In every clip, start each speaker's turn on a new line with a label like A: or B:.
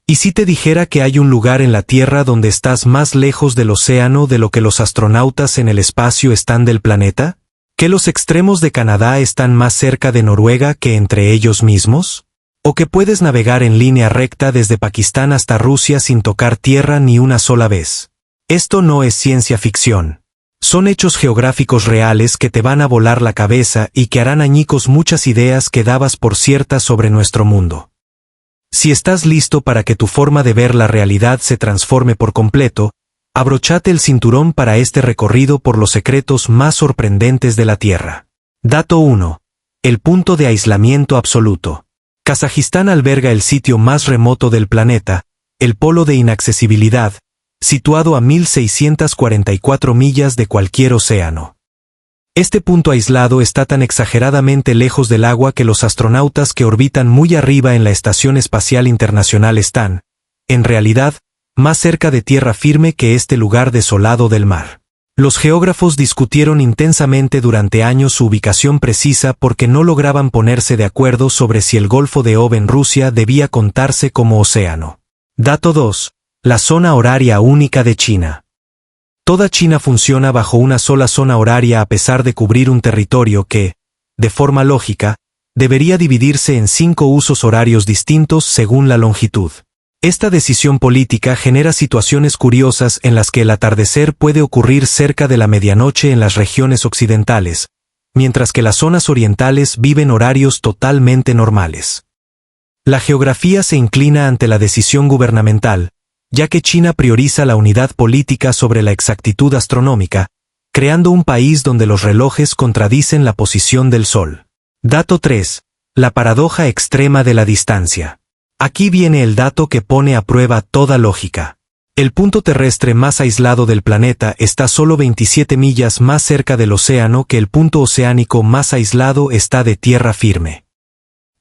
A: ¿Y si te dijera que hay un lugar en la Tierra donde estás más lejos del océano de lo que los astronautas en el espacio están del planeta? ¿Que los extremos de Canadá están más cerca de Noruega que entre ellos mismos? ¿O que puedes navegar en línea recta desde Pakistán hasta Rusia sin tocar tierra ni una sola vez? Esto no es ciencia ficción. Son hechos geográficos reales que te van a volar la cabeza y que harán añicos muchas ideas que dabas por ciertas sobre nuestro mundo. Si estás listo para que tu forma de ver la realidad se transforme por completo, abróchate el cinturón para este recorrido por los secretos más sorprendentes de la Tierra. Dato 1. El punto de aislamiento absoluto. Kazajistán alberga el sitio más remoto del planeta, el polo de inaccesibilidad, situado a 1644 millas de cualquier océano. Este punto aislado está tan exageradamente lejos del agua que los astronautas que orbitan muy arriba en la Estación Espacial Internacional están, en realidad, más cerca de tierra firme que este lugar desolado del mar. Los geógrafos discutieron intensamente durante años su ubicación precisa porque no lograban ponerse de acuerdo sobre si el Golfo de Ob en Rusia debía contarse como océano. Dato 2. La zona horaria única de China. Toda China funciona bajo una sola zona horaria a pesar de cubrir un territorio que, de forma lógica, debería dividirse en 5 usos horarios distintos según la longitud. Esta decisión política genera situaciones curiosas en las que el atardecer puede ocurrir cerca de la medianoche en las regiones occidentales, mientras que las zonas orientales viven horarios totalmente normales. La geografía se inclina ante la decisión gubernamental, ya que China prioriza la unidad política sobre la exactitud astronómica, creando un país donde los relojes contradicen la posición del Sol. Dato 3. La paradoja extrema de la distancia. Aquí viene el dato que pone a prueba toda lógica. El punto terrestre más aislado del planeta está solo 27 millas más cerca del océano que el punto oceánico más aislado está de tierra firme.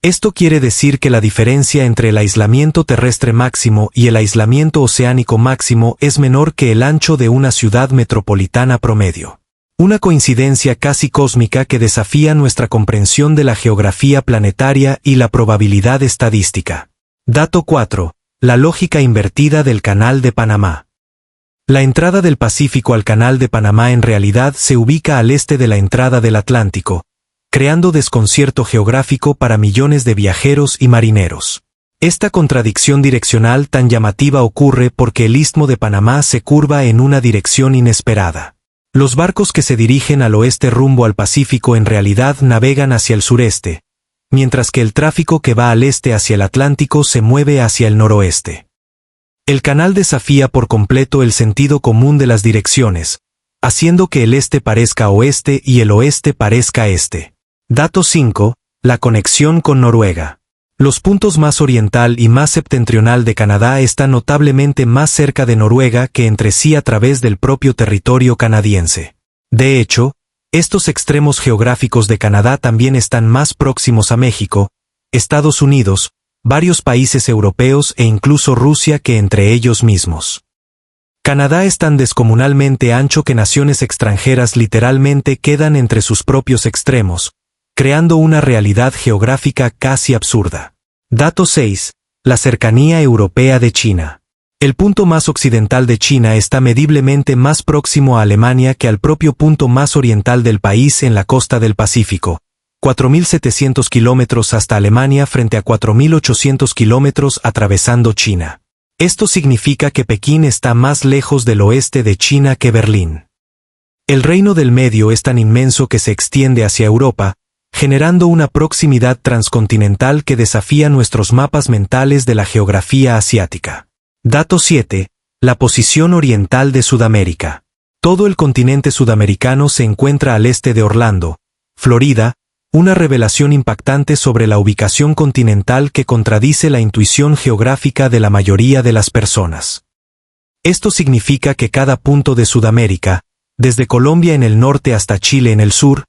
A: Esto quiere decir que la diferencia entre el aislamiento terrestre máximo y el aislamiento oceánico máximo es menor que el ancho de una ciudad metropolitana promedio. Una coincidencia casi cósmica que desafía nuestra comprensión de la geografía planetaria y la probabilidad estadística. Dato 4. La lógica invertida del Canal de Panamá. La entrada del Pacífico al Canal de Panamá en realidad se ubica al este de la entrada del Atlántico, creando desconcierto geográfico para millones de viajeros y marineros. Esta contradicción direccional tan llamativa ocurre porque el Istmo de Panamá se curva en una dirección inesperada. Los barcos que se dirigen al oeste rumbo al Pacífico en realidad navegan hacia el sureste, mientras que el tráfico que va al este hacia el Atlántico se mueve hacia el noroeste. El canal desafía por completo el sentido común de las direcciones, haciendo que el este parezca oeste y el oeste parezca este. Dato 5. La conexión con Noruega. Los puntos más oriental y más septentrional de Canadá están notablemente más cerca de Noruega que entre sí a través del propio territorio canadiense. De hecho, estos extremos geográficos de Canadá también están más próximos a México, Estados Unidos, varios países europeos e incluso Rusia que entre ellos mismos. Canadá es tan descomunalmente ancho que naciones extranjeras literalmente quedan entre sus propios extremos, creando una realidad geográfica casi absurda. Dato 6. La cercanía europea de China. El punto más occidental de China está mediblemente más próximo a Alemania que al propio punto más oriental del país en la costa del Pacífico, 4.700 kilómetros hasta Alemania frente a 4.800 kilómetros atravesando China. Esto significa que Pekín está más lejos del oeste de China que Berlín. El Reino del Medio es tan inmenso que se extiende hacia Europa, generando una proximidad transcontinental que desafía nuestros mapas mentales de la geografía asiática. Dato 7. La posición oriental de Sudamérica. Todo el continente sudamericano se encuentra al este de Orlando, Florida, una revelación impactante sobre la ubicación continental que contradice la intuición geográfica de la mayoría de las personas. Esto significa que cada punto de Sudamérica, desde Colombia en el norte hasta Chile en el sur,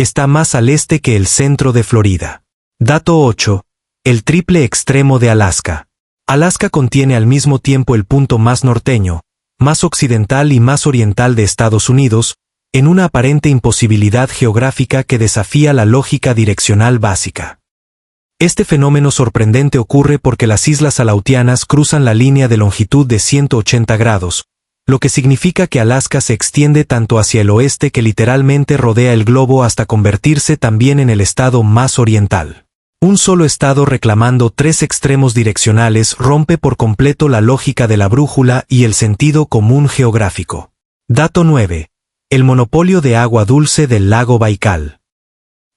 A: está más al este que el centro de Florida. Dato 8. El triple extremo de Alaska. Alaska contiene al mismo tiempo el punto más norteño, más occidental y más oriental de Estados Unidos, en una aparente imposibilidad geográfica que desafía la lógica direccional básica. Este fenómeno sorprendente ocurre porque las islas Aleutianas cruzan la línea de longitud de 180 grados, lo que significa que Alaska se extiende tanto hacia el oeste que literalmente rodea el globo hasta convertirse también en el estado más oriental. Un solo estado reclamando 3 extremos direccionales rompe por completo la lógica de la brújula y el sentido común geográfico. Dato 9. El monopolio de agua dulce del lago Baikal.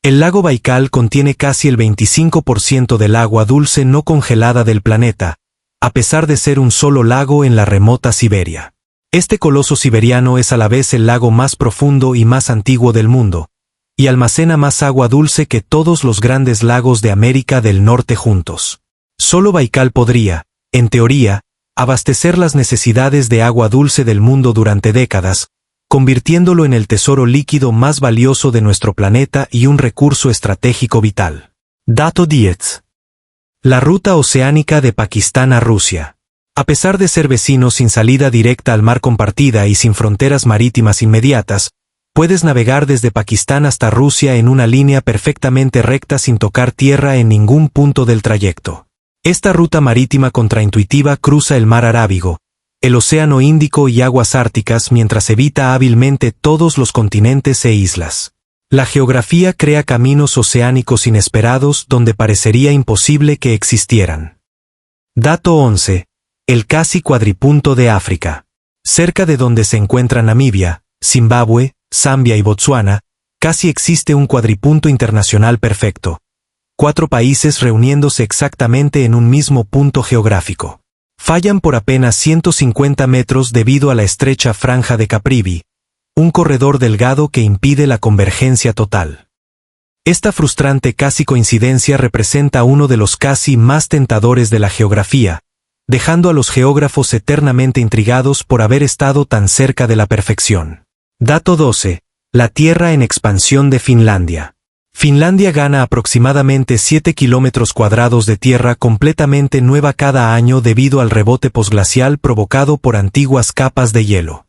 A: El lago Baikal contiene casi el 25% del agua dulce no congelada del planeta, a pesar de ser un solo lago en la remota Siberia. Este coloso siberiano es a la vez el lago más profundo y más antiguo del mundo, y almacena más agua dulce que todos los grandes lagos de América del Norte juntos. Solo Baikal podría, en teoría, abastecer las necesidades de agua dulce del mundo durante décadas, convirtiéndolo en el tesoro líquido más valioso de nuestro planeta y un recurso estratégico vital. Dato 10. La ruta oceánica de Pakistán a Rusia. A pesar de ser vecinos sin salida directa al mar compartida y sin fronteras marítimas inmediatas, puedes navegar desde Pakistán hasta Rusia en una línea perfectamente recta sin tocar tierra en ningún punto del trayecto. Esta ruta marítima contraintuitiva cruza el mar Arábigo, el Océano Índico y aguas árticas mientras evita hábilmente todos los continentes e islas. La geografía crea caminos oceánicos inesperados donde parecería imposible que existieran. Dato 11. El casi cuadripunto de África. Cerca de donde se encuentran Namibia, Zimbabue, Zambia y Botsuana, casi existe un cuadripunto internacional perfecto. 4 países reuniéndose exactamente en un mismo punto geográfico. Fallan por apenas 150 metros debido a la estrecha franja de Caprivi, un corredor delgado que impide la convergencia total. Esta frustrante casi coincidencia representa uno de los casi más tentadores de la geografía, dejando a los geógrafos eternamente intrigados por haber estado tan cerca de la perfección. Dato 12. La Tierra en expansión de Finlandia. Finlandia gana aproximadamente 7 kilómetros cuadrados de tierra completamente nueva cada año debido al rebote posglacial provocado por antiguas capas de hielo.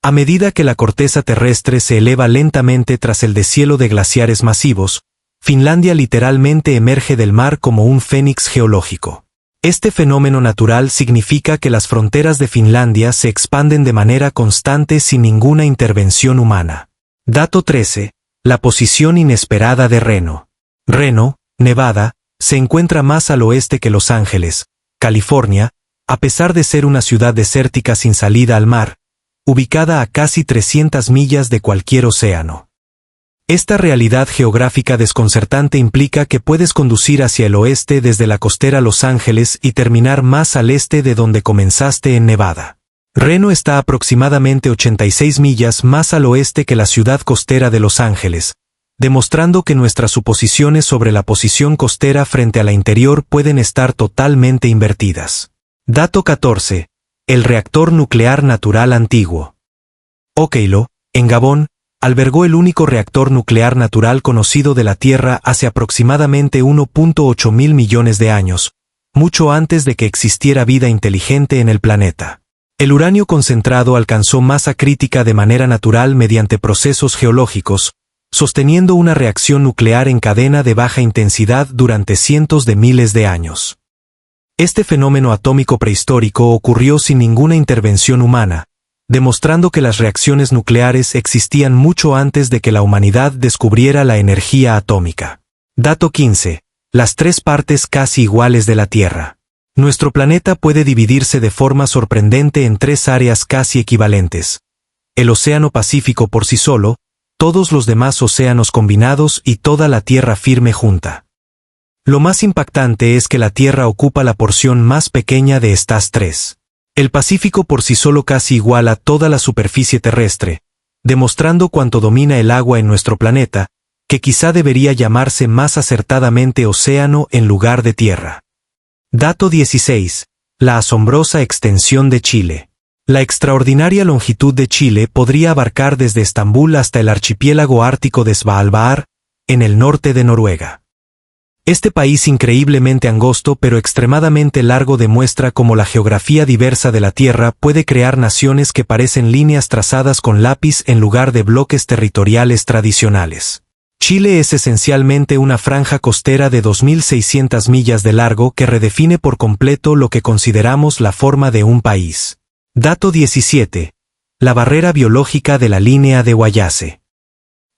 A: A medida que la corteza terrestre se eleva lentamente tras el deshielo de glaciares masivos, Finlandia literalmente emerge del mar como un fénix geológico. Este fenómeno natural significa que las fronteras de Finlandia se expanden de manera constante sin ninguna intervención humana. Dato 13. La posición inesperada de Reno. Reno, Nevada, se encuentra más al oeste que Los Ángeles, California, a pesar de ser una ciudad desértica sin salida al mar, ubicada a casi 300 millas de cualquier océano. Esta realidad geográfica desconcertante implica que puedes conducir hacia el oeste desde la costera Los Ángeles y terminar más al este de donde comenzaste en Nevada. Reno está aproximadamente 86 millas más al oeste que la ciudad costera de Los Ángeles, demostrando que nuestras suposiciones sobre la posición costera frente a la interior pueden estar totalmente invertidas. Dato 14. El reactor nuclear natural antiguo. Okelo, en Gabón, albergó el único reactor nuclear natural conocido de la Tierra hace aproximadamente 1.8 mil millones de años, mucho antes de que existiera vida inteligente en el planeta. El uranio concentrado alcanzó masa crítica de manera natural mediante procesos geológicos, sosteniendo una reacción nuclear en cadena de baja intensidad durante cientos de miles de años. Este fenómeno atómico prehistórico ocurrió sin ninguna intervención humana, demostrando que las reacciones nucleares existían mucho antes de que la humanidad descubriera la energía atómica. Dato 15. Las 3 partes casi iguales de la Tierra. Nuestro planeta puede dividirse de forma sorprendente en 3 áreas casi equivalentes. El Océano Pacífico por sí solo, todos los demás océanos combinados y toda la Tierra firme junta. Lo más impactante es que la Tierra ocupa la porción más pequeña de estas 3. El Pacífico por sí solo casi iguala toda la superficie terrestre, demostrando cuánto domina el agua en nuestro planeta, que quizá debería llamarse más acertadamente océano en lugar de tierra. Dato 16. La asombrosa extensión de Chile. La extraordinaria longitud de Chile podría abarcar desde Estambul hasta el archipiélago ártico de Svalbard, en el norte de Noruega. Este país increíblemente angosto pero extremadamente largo demuestra cómo la geografía diversa de la Tierra puede crear naciones que parecen líneas trazadas con lápiz en lugar de bloques territoriales tradicionales. Chile es esencialmente una franja costera de 2.600 millas de largo que redefine por completo lo que consideramos la forma de un país. Dato 17. La barrera biológica de la línea de Guayase.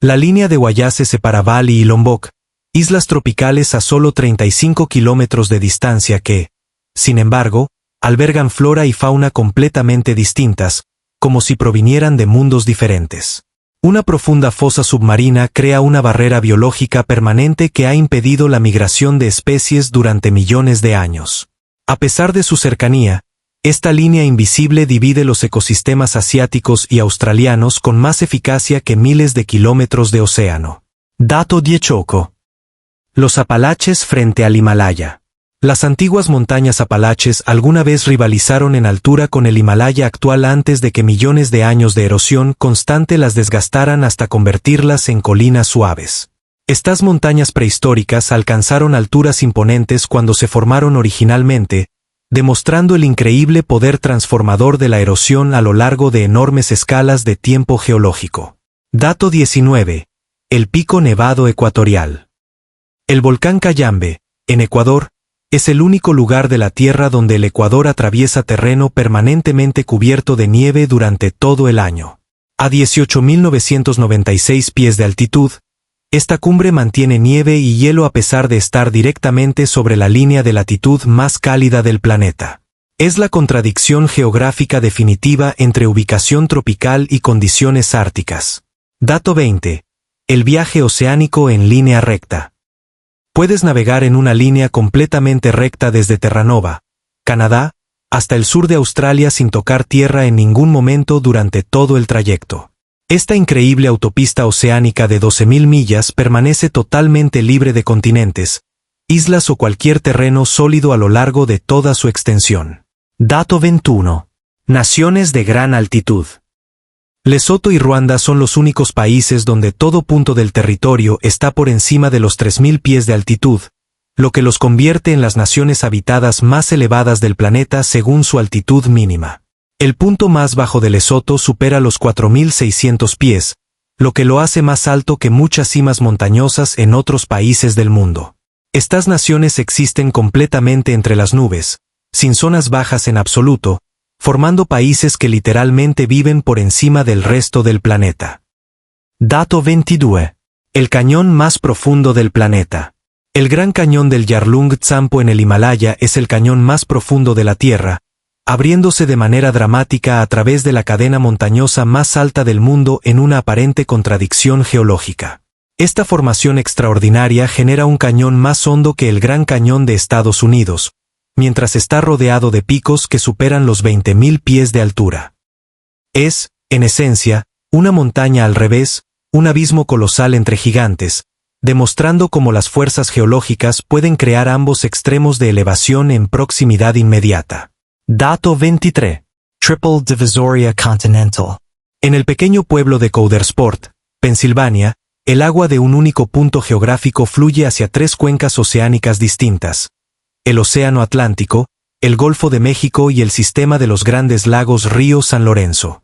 A: La línea de Guayase separa Bali y Lombok, islas tropicales a solo 35 kilómetros de distancia que, sin embargo, albergan flora y fauna completamente distintas, como si provinieran de mundos diferentes. Una profunda fosa submarina crea una barrera biológica permanente que ha impedido la migración de especies durante millones de años. A pesar de su cercanía, esta línea invisible divide los ecosistemas asiáticos y australianos con más eficacia que miles de kilómetros de océano. Dato 18. Los Apalaches frente al Himalaya. Las antiguas montañas Apalaches alguna vez rivalizaron en altura con el Himalaya actual antes de que millones de años de erosión constante las desgastaran hasta convertirlas en colinas suaves. Estas montañas prehistóricas alcanzaron alturas imponentes cuando se formaron originalmente, demostrando el increíble poder transformador de la erosión a lo largo de enormes escalas de tiempo geológico. Dato 19. El Pico Nevado Ecuatorial. El volcán Cayambe, en Ecuador, es el único lugar de la Tierra donde el Ecuador atraviesa terreno permanentemente cubierto de nieve durante todo el año. A 18.996 pies de altitud, esta cumbre mantiene nieve y hielo a pesar de estar directamente sobre la línea de latitud más cálida del planeta. Es la contradicción geográfica definitiva entre ubicación tropical y condiciones árticas. Dato 20. El viaje oceánico en línea recta. Puedes navegar en una línea completamente recta desde Terranova, Canadá, hasta el sur de Australia sin tocar tierra en ningún momento durante todo el trayecto. Esta increíble autopista oceánica de 12.000 millas permanece totalmente libre de continentes, islas o cualquier terreno sólido a lo largo de toda su extensión. Dato 21. Naciones de gran altitud. Lesoto y Ruanda son los únicos países donde todo punto del territorio está por encima de los 3.000 pies de altitud, lo que los convierte en las naciones habitadas más elevadas del planeta según su altitud mínima. El punto más bajo de Lesoto supera los 4.600 pies, lo que lo hace más alto que muchas cimas montañosas en otros países del mundo. Estas naciones existen completamente entre las nubes, sin zonas bajas en absoluto, formando países que literalmente viven por encima del resto del planeta. Dato 22. El cañón más profundo del planeta. El Gran Cañón del Yarlung Tsampo en el Himalaya es el cañón más profundo de la Tierra, abriéndose de manera dramática a través de la cadena montañosa más alta del mundo en una aparente contradicción geológica. Esta formación extraordinaria genera un cañón más hondo que el Gran Cañón de Estados Unidos, mientras está rodeado de picos que superan los 20.000 pies de altura. Es, en esencia, una montaña al revés, un abismo colosal entre gigantes, demostrando cómo las fuerzas geológicas pueden crear ambos extremos de elevación en proximidad inmediata. Dato 23. Triple Divisoria Continental. En el pequeño pueblo de Coudersport, Pensilvania, el agua de un único punto geográfico fluye hacia tres cuencas oceánicas distintas: el Océano Atlántico, el Golfo de México y el sistema de los grandes lagos Río San Lorenzo.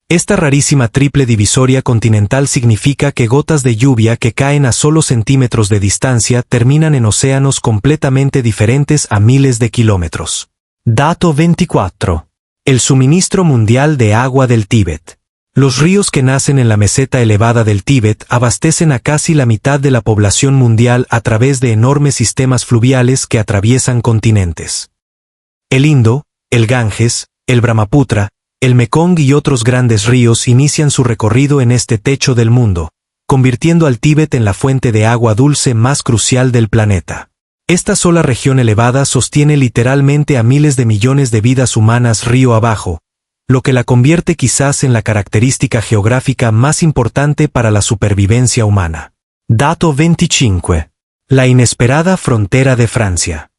A: Esta rarísima triple divisoria continental significa que gotas de lluvia que caen a solo centímetros de distancia terminan en océanos completamente diferentes a miles de kilómetros. Dato 24. El suministro mundial de agua del Tíbet. Los ríos que nacen en la meseta elevada del Tíbet abastecen a casi la mitad de la población mundial a través de enormes sistemas fluviales que atraviesan continentes. El Indo, el Ganges, el Brahmaputra, el Mekong y otros grandes ríos inician su recorrido en este techo del mundo, convirtiendo al Tíbet en la fuente de agua dulce más crucial del planeta. Esta sola región elevada sostiene literalmente a miles de millones de vidas humanas río abajo, lo que la convierte quizás en la característica geográfica más importante para la supervivencia humana. Dato 25. La inesperada frontera de Francia.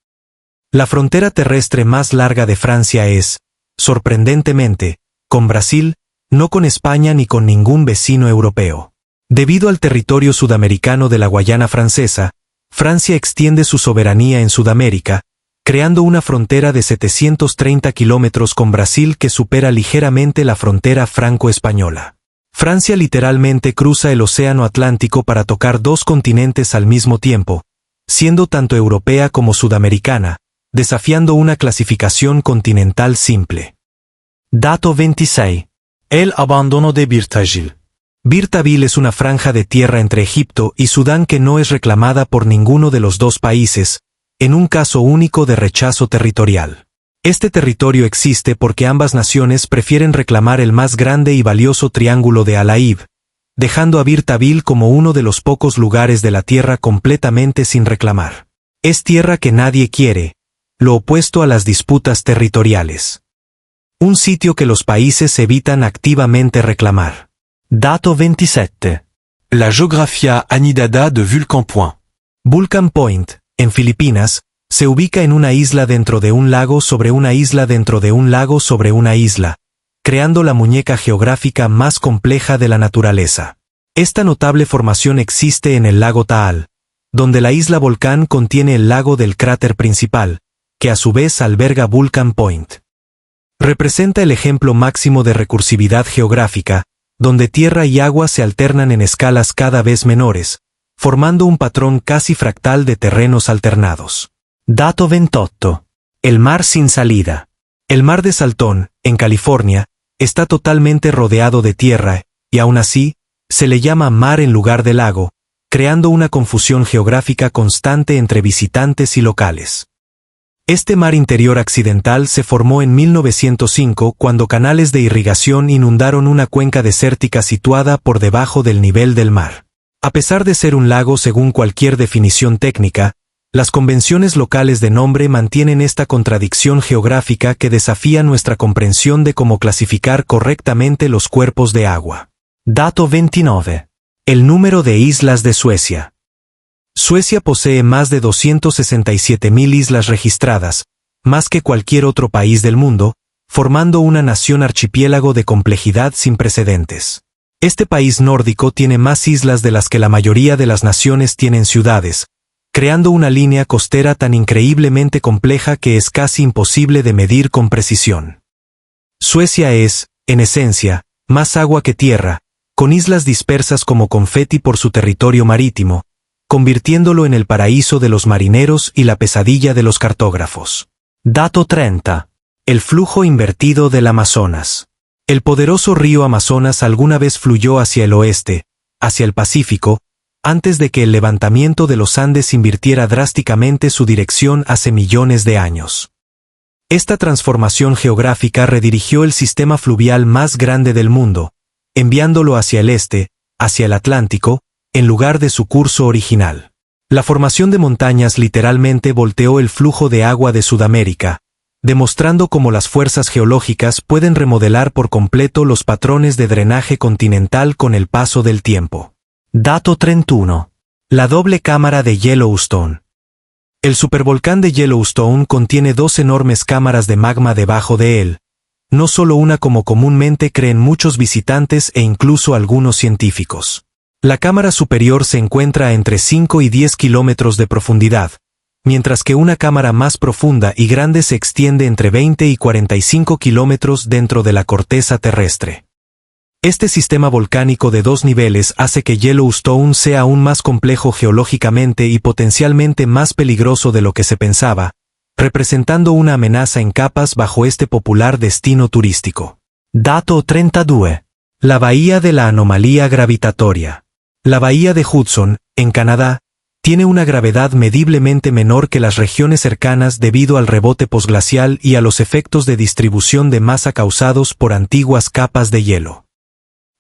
A: La frontera terrestre más larga de Francia es, sorprendentemente, con Brasil, no con España ni con ningún vecino europeo. Debido al territorio sudamericano de la Guayana Francesa, Francia extiende su soberanía en Sudamérica, creando una frontera de 730 kilómetros con Brasil que supera ligeramente la frontera franco-española. Francia literalmente cruza el océano Atlántico para tocar dos continentes al mismo tiempo, siendo tanto europea como sudamericana, desafiando una clasificación continental simple. Dato 26. El abandono de Birtaville. Birtaville es una franja de tierra entre Egipto y Sudán que no es reclamada por ninguno de los dos países, en un caso único de rechazo territorial. Este territorio existe porque ambas naciones prefieren reclamar el más grande y valioso triángulo de Alaib, dejando a Birtaville como uno de los pocos lugares de la tierra completamente sin reclamar. Es tierra que nadie quiere, lo opuesto a las disputas territoriales. Un sitio que los países evitan activamente reclamar. Dato 27.
B: La geografía anidada de Vulcan Point.
A: Vulcan Point, en Filipinas, se ubica en una isla dentro de un lago sobre una isla dentro de un lago sobre una isla, creando la muñeca geográfica más compleja de la naturaleza. Esta notable formación existe en el lago Taal, donde la isla Volcán contiene el lago del cráter principal, que a su vez alberga Vulcan Point. Representa el ejemplo máximo de recursividad geográfica, donde tierra y agua se alternan en escalas cada vez menores, formando un patrón casi fractal de terrenos alternados. Dato 28. El mar sin salida. El mar de Saltón, en California, está totalmente rodeado de tierra, y aún así, se le llama mar en lugar de lago, creando una confusión geográfica constante entre visitantes y locales. Este mar interior accidental se formó en 1905 cuando canales de irrigación inundaron una cuenca desértica situada por debajo del nivel del mar. A pesar de ser un lago según cualquier definición técnica, las convenciones locales de nombre mantienen esta contradicción geográfica que desafía nuestra comprensión de cómo clasificar correctamente los cuerpos de agua. Dato 29. El número de islas de Suecia. Suecia posee más de 267.000 islas registradas, más que cualquier otro país del mundo, formando una nación archipiélago de complejidad sin precedentes. Este país nórdico tiene más islas de las que la mayoría de las naciones tienen ciudades, creando una línea costera tan increíblemente compleja que es casi imposible de medir con precisión. Suecia es, en esencia, más agua que tierra, con islas dispersas como confeti por su territorio marítimo, convirtiéndolo en el paraíso de los marineros y la pesadilla de los cartógrafos. Dato 30. El flujo invertido del Amazonas. El poderoso río Amazonas alguna vez fluyó hacia el oeste, hacia el Pacífico, antes de que el levantamiento de los Andes invirtiera drásticamente su dirección hace millones de años. Esta transformación geográfica redirigió el sistema fluvial más grande del mundo, enviándolo hacia el este, hacia el Atlántico, en lugar de su curso original. La formación de montañas literalmente volteó el flujo de agua de Sudamérica, demostrando cómo las fuerzas geológicas pueden remodelar por completo los patrones de drenaje continental con el paso del tiempo. Dato 31. La doble cámara de Yellowstone. El supervolcán de Yellowstone contiene dos enormes cámaras de magma debajo de él, no solo una como comúnmente creen muchos visitantes e incluso algunos científicos. La cámara superior se encuentra a entre 5 y 10 kilómetros de profundidad, mientras que una cámara más profunda y grande se extiende entre 20 y 45 kilómetros dentro de la corteza terrestre. Este sistema volcánico de dos niveles hace que Yellowstone sea aún más complejo geológicamente y potencialmente más peligroso de lo que se pensaba, representando una amenaza en capas bajo este popular destino turístico. Dato 32. La bahía de la anomalía gravitatoria. La bahía de Hudson, en Canadá, tiene una gravedad mediblemente menor que las regiones cercanas debido al rebote posglacial y a los efectos de distribución de masa causados por antiguas capas de hielo.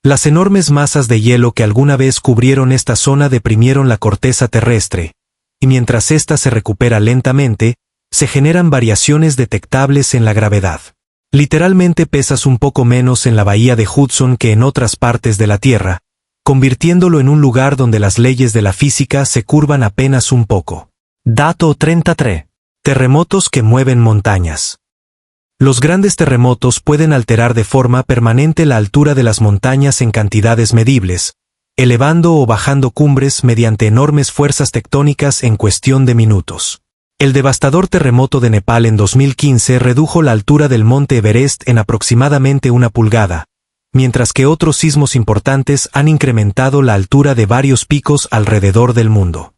A: Las enormes masas de hielo que alguna vez cubrieron esta zona deprimieron la corteza terrestre, y mientras ésta se recupera lentamente, se generan variaciones detectables en la gravedad. Literalmente pesas un poco menos en la bahía de Hudson que en otras partes de la Tierra, convirtiéndolo en un lugar donde las leyes de la física se curvan apenas un poco. Dato 33. Terremotos que mueven montañas. Los grandes terremotos pueden alterar de forma permanente la altura de las montañas en cantidades medibles, elevando o bajando cumbres mediante enormes fuerzas tectónicas en cuestión de minutos. El devastador terremoto de Nepal en 2015 redujo la altura del monte Everest en aproximadamente 1 pulgada, mientras que otros sismos importantes han incrementado la altura de varios picos alrededor del mundo.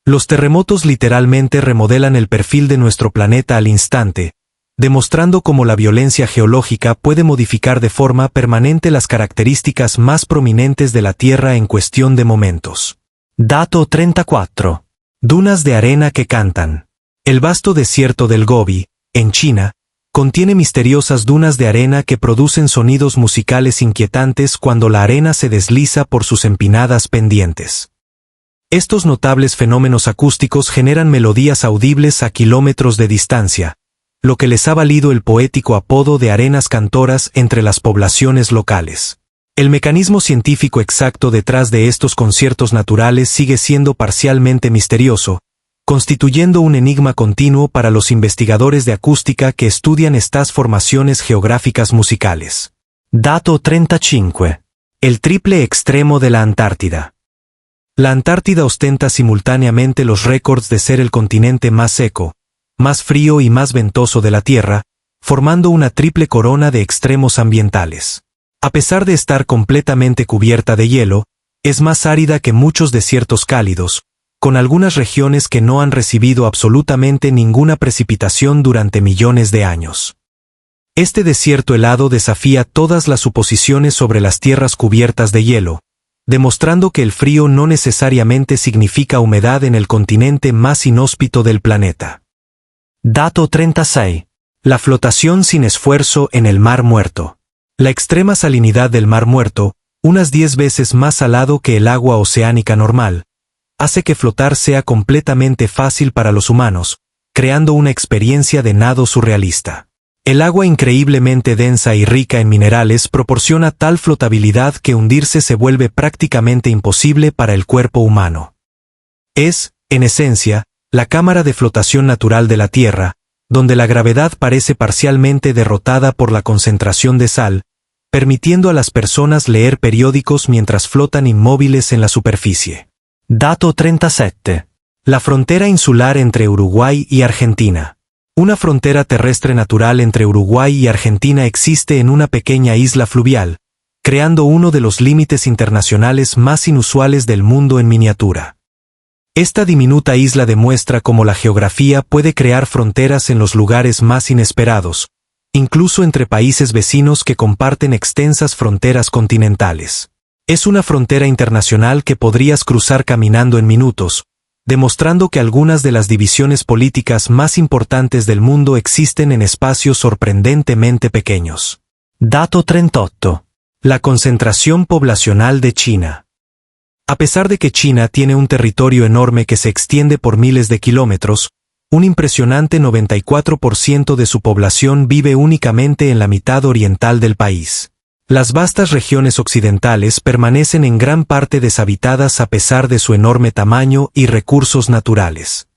A: Los terremotos literalmente remodelan el perfil de nuestro planeta al instante, demostrando cómo la violencia geológica puede modificar de forma permanente las características más prominentes de la Tierra en cuestión de momentos. Dato 34. Dunas de arena que cantan. El vasto desierto del Gobi, en China, contiene misteriosas dunas de arena que producen sonidos musicales inquietantes cuando la arena se desliza por sus empinadas pendientes. Estos notables fenómenos acústicos generan melodías audibles a kilómetros de distancia, lo que les ha valido el poético apodo de arenas cantoras entre las poblaciones locales. El mecanismo científico exacto detrás de estos conciertos naturales sigue siendo parcialmente misterioso, constituyendo un enigma continuo para los investigadores de acústica que estudian estas formaciones geográficas musicales. Dato 35. El triple extremo de la Antártida. La Antártida ostenta simultáneamente los récords de ser el continente más seco, más frío y más ventoso de la Tierra, formando una triple corona de extremos ambientales. A pesar de estar completamente cubierta de hielo, es más árida que muchos desiertos cálidos, con algunas regiones que no han recibido absolutamente ninguna precipitación durante millones de años. Este desierto helado desafía todas las suposiciones sobre las tierras cubiertas de hielo, demostrando que el frío no necesariamente significa humedad en el continente más inhóspito del planeta. Dato 36. La flotación sin esfuerzo en el Mar Muerto. La extrema salinidad del Mar Muerto, unas 10 veces más salado que el agua oceánica normal, hace que flotar sea completamente fácil para los humanos, creando una experiencia de nado surrealista. El agua increíblemente densa y rica en minerales proporciona tal flotabilidad que hundirse se vuelve prácticamente imposible para el cuerpo humano. Es, en esencia, la cámara de flotación natural de la Tierra, donde la gravedad parece parcialmente derrotada por la concentración de sal, permitiendo a las personas leer periódicos mientras flotan inmóviles en la superficie. Dato 37. La frontera insular entre Uruguay y Argentina. Una frontera terrestre natural entre Uruguay y Argentina existe en una pequeña isla fluvial, creando uno de los límites internacionales más inusuales del mundo en miniatura. Esta diminuta isla demuestra cómo la geografía puede crear fronteras en los lugares más inesperados, incluso entre países vecinos que comparten extensas fronteras continentales. Es una frontera internacional que podrías cruzar caminando en minutos, demostrando que algunas de las divisiones políticas más importantes del mundo existen en espacios sorprendentemente pequeños. Dato 38. La concentración poblacional de China. A pesar de que China tiene un territorio enorme que se extiende por miles de kilómetros, un impresionante 94% de su población vive únicamente en la mitad oriental del país. Las vastas regiones occidentales permanecen en gran parte deshabitadas a pesar de su enorme tamaño y recursos naturales.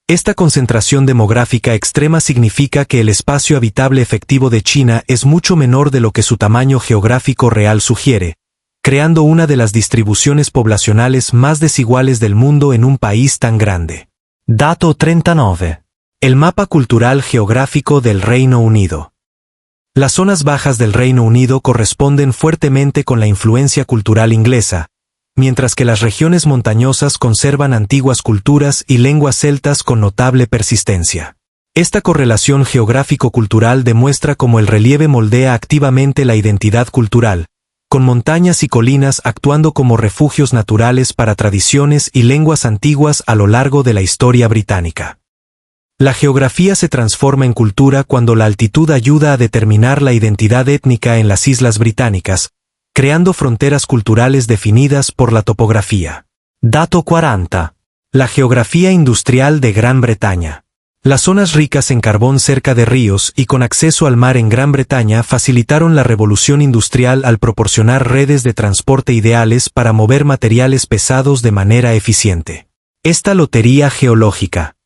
A: Esta concentración demográfica extrema significa que el espacio habitable efectivo de China es mucho menor de lo que su tamaño geográfico real sugiere, creando una de las distribuciones poblacionales más desiguales del mundo en un país tan grande. Dato 39. El mapa cultural geográfico del Reino Unido. Las zonas bajas del Reino Unido corresponden fuertemente con la influencia cultural inglesa, mientras que las regiones montañosas conservan antiguas culturas y lenguas celtas con notable persistencia. Esta correlación geográfico-cultural demuestra cómo el relieve moldea activamente la identidad cultural, con montañas y colinas actuando como refugios naturales para tradiciones y lenguas antiguas a lo largo de la historia británica. La geografía se transforma en cultura cuando la altitud ayuda a determinar la identidad étnica en las islas británicas, creando fronteras culturales definidas por la topografía. Dato 40. La geografía industrial de Gran Bretaña. Las zonas ricas en carbón cerca de ríos y con acceso al mar en Gran Bretaña facilitaron la revolución industrial al proporcionar redes de transporte ideales para mover materiales pesados de manera eficiente. Esta lotería geológica.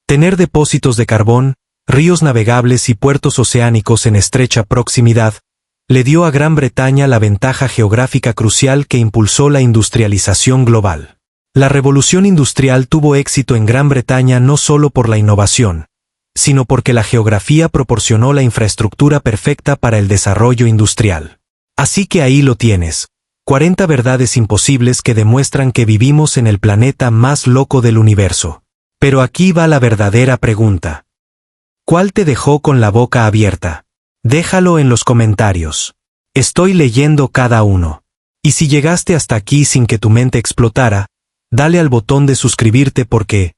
A: Tener depósitos de carbón, ríos navegables y puertos oceánicos en estrecha proximidad, le dio a Gran Bretaña la ventaja geográfica crucial que impulsó la industrialización global. La revolución industrial tuvo éxito en Gran Bretaña no solo por la innovación, sino porque la geografía proporcionó la infraestructura perfecta para el desarrollo industrial. Así que ahí lo tienes. 40 verdades imposibles que demuestran que vivimos en el planeta más loco del universo. Pero aquí va la verdadera pregunta. ¿Cuál te dejó con la boca abierta? Déjalo en los comentarios. Estoy leyendo cada uno. Y si llegaste hasta aquí sin que tu mente explotara, dale al botón de suscribirte porque,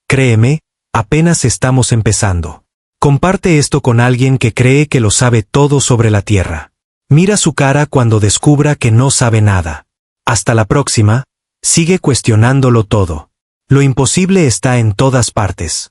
A: créeme, apenas estamos empezando. Comparte esto con alguien que cree que lo sabe todo sobre la Tierra. Mira su cara cuando descubra que no sabe nada. Hasta la próxima, sigue cuestionándolo todo. Lo imposible está en todas partes.